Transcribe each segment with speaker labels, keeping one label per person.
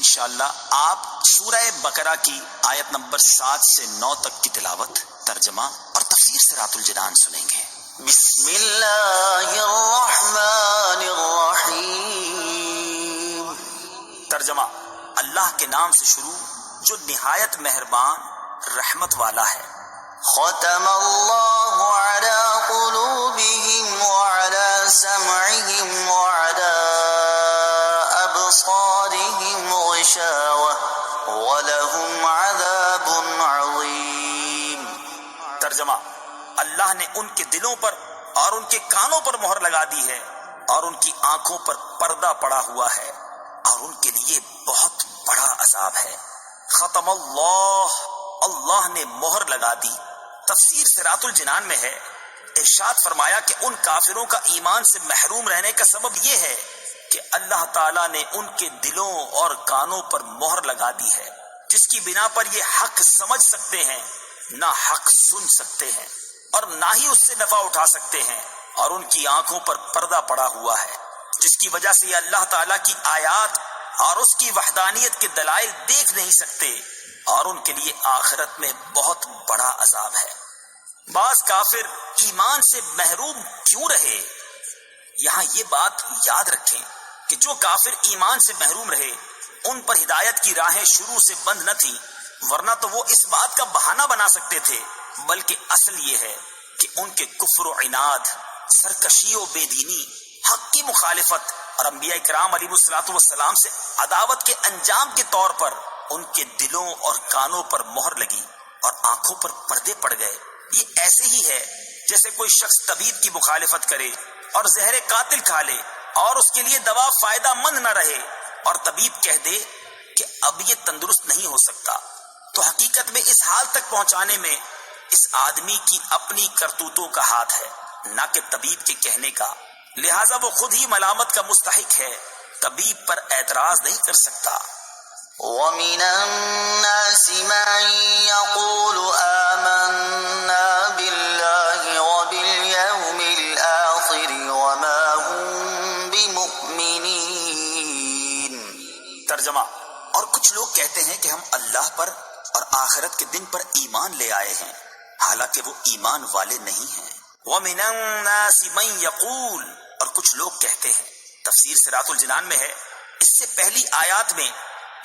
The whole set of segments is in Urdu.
Speaker 1: انشاءاللہ آپ سورہ بقرہ کی آیت نمبر 7 سے 9 تک کی تلاوت، ترجمہ اور تفسیر صراط الجنان سنیں گے۔
Speaker 2: بسم اللہ الرحمن الرحیم۔
Speaker 1: ترجمہ، اللہ کے نام سے شروع جو نہایت مہربان رحمت والا ہے۔
Speaker 2: ختم اللہ علی قلوبہم وعلی سمعہم وعلی ابصارہم غشاوہ ولہم عذاب عظیم۔
Speaker 1: ترجمہ، اللہ نے ان کے دلوں پر اور ان کے کانوں پر مہر لگا دی ہے اور ان کی آنکھوں پر پردہ پڑا ہوا ہے اور ان کے لیے بہت بڑا عذاب ہے۔ ختم اللہ، اللہ نے مہر لگا دی۔ تفسیر صراط الجنان میں ہے، ارشاد فرمایا کہ ان کافروں کا ایمان سے محروم رہنے کا سبب یہ ہے کہ اللہ تعالیٰ نے ان کے دلوں اور کانوں پر مہر لگا دی ہے، جس کی بنا پر یہ حق سمجھ سکتے ہیں، نہ حق سن سکتے ہیں اور نہ ہی اس سے نفع اٹھا سکتے ہیں، اور ان کی آنکھوں پر پردہ پڑا ہوا ہے، جس کی وجہ سے یہ اللہ تعالیٰ کی آیات اور اس کی وحدانیت کے دلائل دیکھ نہیں سکتے، اور ان کے لیے آخرت میں بہت بڑا عذاب ہے۔ بعض کافر ایمان سے محروم کیوں رہے؟ یہاں یہ بات یاد رکھیں کہ جو کافر ایمان سے محروم رہے ان پر ہدایت کی راہیں شروع سے بند نہ تھی، ورنہ تو وہ اس بات کا بہانہ بنا سکتے تھے، بلکہ اصل یہ ہے کہ ان کے کفر و عناد، سرکشی و بے دینی، حق کی مخالفت اور انبیاء کرام علیہ السلام سے عداوت کے انجام کے طور پر ان کے دلوں اور کانوں پر مہر لگی اور آنکھوں پر پردے پڑ گئے۔ یہ ایسے ہی ہے جیسے کوئی شخص طبیب کی مخالفت کرے اور زہر قاتل کھا لے اور اس کے لیے دوا فائدہ مند نہ رہے، اور طبیب کہہ دے کہ اب یہ تندرست نہیں ہو سکتا، تو حقیقت میں اس حال تک پہنچانے میں اس آدمی کی اپنی کرتوتوں کا ہاتھ ہے، نہ کہ طبیب کے کہنے کا، لہٰذا وہ خود ہی ملامت کا مستحق ہے، طبیب پر اعتراض نہیں کر سکتا۔
Speaker 2: وَمِنَ النَّاسِ مَن يَقُولُ آمَنَّا بِاللَّهِ وَبِالْيَوْمِ الْآخِرِ وَمَا هُمْ بِمُؤْمِنِينَ۔
Speaker 1: ترجمہ، اور کچھ لوگ کہتے ہیں کہ ہم اللہ پر اور آخرت کے دن پر ایمان لے آئے ہیں، حالانکہ وہ ایمان والے نہیں ہیں۔ وَمِنَ النَّاسِ مَن يَقُولُ، اور کچھ لوگ کہتے ہیں۔ تفسیر صراط الجنان میں ہے، اس سے پہلی آیات میں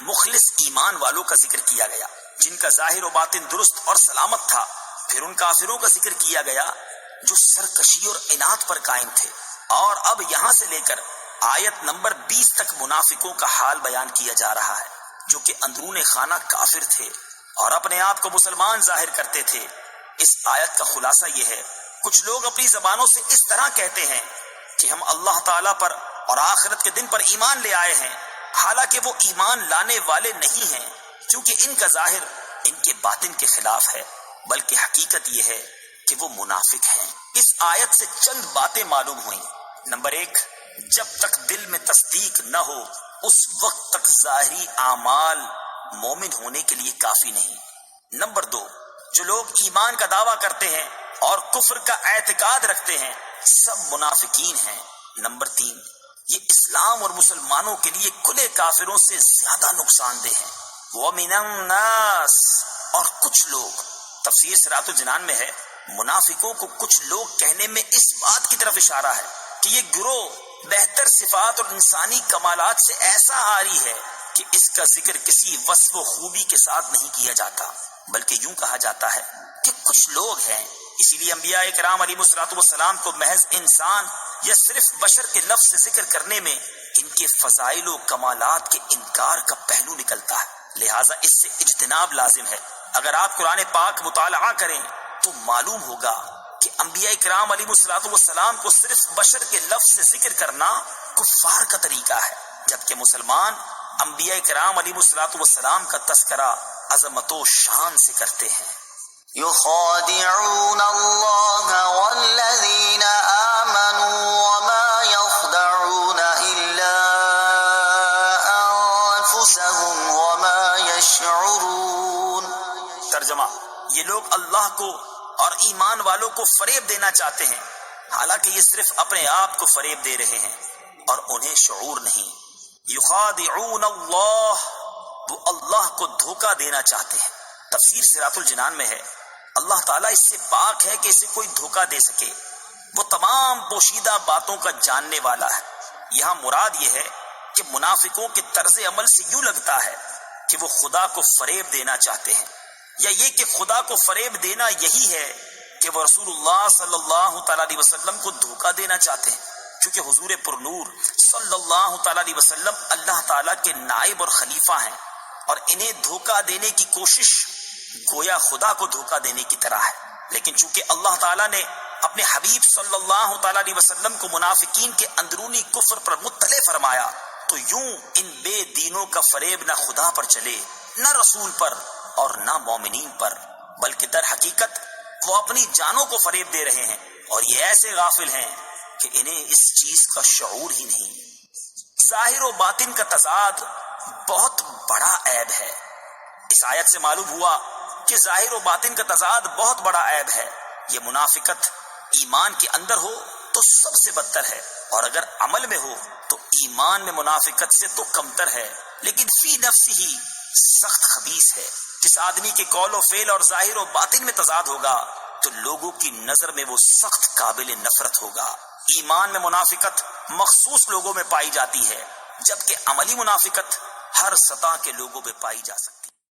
Speaker 1: مخلص ایمان والوں کا ذکر کیا گیا جن کا ظاہر و باطن درست اور سلامت تھا، پھر ان کافروں کا ذکر کیا گیا جو سرکشی اور عناد پر قائم تھے، اور اب یہاں سے لے کر آیت نمبر 20 تک منافقوں کا حال بیان کیا جا رہا ہے، جو کہ اندرون خانہ کافر تھے اور اپنے آپ کو مسلمان ظاہر کرتے تھے۔ اس آیت کا خلاصہ یہ ہے، کچھ لوگ اپنی زبانوں سے اس طرح کہتے ہیں کہ ہم اللہ تعالیٰ پر اور آخرت کے دن پر ایمان لے آئے ہیں، حالانکہ وہ ایمان لانے والے نہیں ہیں، کیونکہ ان کا ظاہر ان کے باطن کے خلاف ہے، بلکہ حقیقت یہ ہے کہ وہ منافق ہیں۔ اس آیت سے چند باتیں معلوم ہوئیں۔ نمبر 1، جب تک دل میں تصدیق نہ ہو اس وقت تک ظاہری اعمال مومن ہونے کے لیے کافی نہیں۔ نمبر 2، جو لوگ ایمان کا دعویٰ کرتے ہیں اور کفر کا اعتقاد رکھتے ہیں سب منافقین ہیں۔ نمبر 3، یہ اسلام اور مسلمانوں کے لیے کھلے کافروں سے زیادہ نقصان دہ ہیں۔ وَمِنَ النَّاسِ، اور کچھ لوگ، تفسیر صراط الجنان میں ہے، منافقوں کو کچھ لوگ کہنے میں اس بات کی طرف اشارہ ہے کہ یہ گروہ بہتر صفات اور انسانی کمالات سے ایسا عاری ہے کہ اس کا ذکر کسی وصف و خوبی کے ساتھ نہیں کیا جاتا، بلکہ یوں کہا جاتا ہے کہ کچھ لوگ ہیں۔ اسی لیے انبیاء کرام علیہ السلام کو محض انسان یا صرف بشر کے لفظ سے ذکر کرنے میں ان کے فضائل و کمالات کے انکار کا پہلو نکلتا ہے، لہٰذا اس سے اجتناب لازم ہے۔ اگر آپ قرآن پاک مطالعہ کریں تو معلوم ہوگا کہ انبیاء کرام علیہ السلام کو صرف بشر کے لفظ سے ذکر کرنا کفار کا طریقہ ہے، جبکہ مسلمان انبیاء کرام علیہ السلام کا تذکرہ عظمت و شان سے کرتے ہیں۔
Speaker 2: يخادعون الله والذين آمنوا وما يخدعون إلا أنفسهم وما يشعرون۔
Speaker 1: ترجمہ، یہ لوگ اللہ کو اور ایمان والوں کو فریب دینا چاہتے ہیں، حالانکہ یہ صرف اپنے آپ کو فریب دے رہے ہیں اور انہیں شعور نہیں۔ یخادعون اللہ، وہ اللہ کو دھوکہ دینا چاہتے ہیں۔ تفسیر صراط الجنان میں ہے اللہ تعالیٰ اس سے پاک ہے کہ اسے کوئی دھوکہ دے سکے، وہ تمام پوشیدہ باتوں کا جاننے والا ہے۔ یہاں مراد یہ ہے کہ منافقوں کے طرز عمل سے یوں لگتا ہے کہ وہ خدا کو فریب دینا چاہتے ہیں، یا یہ کہ خدا کو فریب دینا یہی ہے کہ وہ رسول اللہ صلی اللہ تعالیٰ علیہ وسلم کو دھوکہ دینا چاہتے ہیں، چونکہ حضور پرنور صلی اللہ تعالیٰ علیہ وسلم اللہ تعالیٰ کے نائب اور خلیفہ ہیں، اور انہیں دھوکہ دینے کی کوشش گویا خدا کو دھوکہ دینے کی طرح ہے۔ لیکن چونکہ اللہ تعالیٰ نے اپنے حبیب صلی اللہ تعالیٰ علیہ وسلم کو منافقین کے اندرونی کفر پر مطلع فرمایا، تو یوں ان بے دینوں کا فریب نہ خدا پر چلے، نہ رسول پر، اور نہ مومنین پر، بلکہ در حقیقت وہ اپنی جانوں کو فریب دے رہے ہیں، اور یہ ایسے غافل ہیں کہ انہیں اس چیز کا شعور ہی نہیں۔ ظاہر و باطن کا تضاد بہت بڑا عیب ہے۔ اس آیت سے معلوم ہوا کہ ظاہر و باطن کا تضاد بہت بڑا عیب ہے۔ یہ منافقت ایمان کے اندر ہو تو سب سے بدتر ہے، اور اگر عمل میں ہو تو ایمان میں منافقت سے تو کمتر ہے، لیکن فی نفس ہی سخت خبیث ہے۔ جس آدمی کے قول و فعل اور ظاہر و باطن میں تضاد ہوگا تو لوگوں کی نظر میں وہ سخت قابل نفرت ہوگا۔ ایمان میں منافقت مخصوص لوگوں میں پائی جاتی ہے، جبکہ عملی منافقت ہر سطح کے لوگوں میں پائی جا سکتی ہے۔